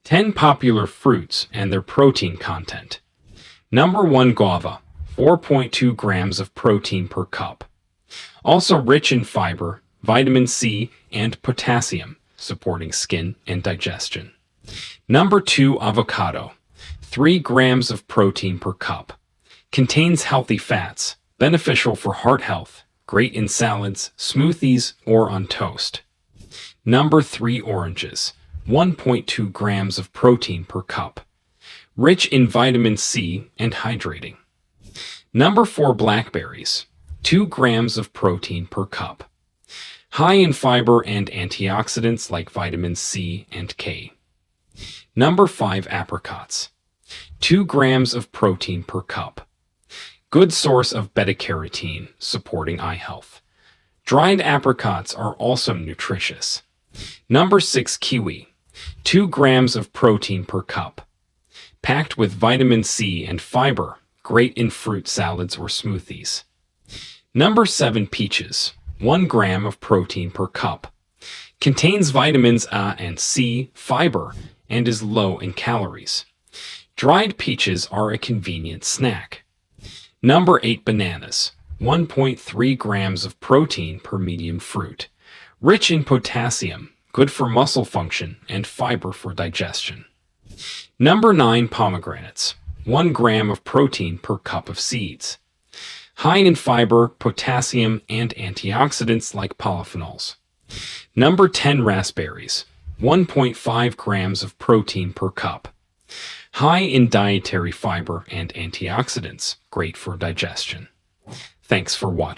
10 popular fruits and their protein content. Number 1, guava, 4.2 grams of protein per cup. Also rich in fiber, vitamin C, and potassium, supporting skin and digestion. Number 2, avocado, 3 grams of protein per cup. Contains healthy fats, beneficial for heart health, great in salads, smoothies, or on toast. Number 3, oranges, 1.2 grams of protein per cup. Rich in vitamin C and hydrating. Number 4, blackberries, 2 grams of protein per cup. High in fiber and antioxidants like vitamin C and K. Number 5, apricots, 2 grams of protein per cup. Good source of beta-carotene, supporting eye health. Dried apricots are also nutritious. Number 6, kiwi, 2 grams of protein per cup. Packed with vitamin C and fiber, great in fruit salads or smoothies. Number 7, peaches, 1 gram of protein per cup. Contains vitamins A and C, fiber, and is low in calories. Dried peaches are a convenient snack. Number 8, bananas, 1.3 grams of protein per medium fruit. Rich in potassium, good for muscle function, and fiber for digestion. Number 9, pomegranates, 1 gram of protein per cup of seeds. High in fiber, potassium, and antioxidants like polyphenols. Number 10, raspberries, 1.5 grams of protein per cup. High in dietary fiber and antioxidants, great for digestion. Thanks for watching.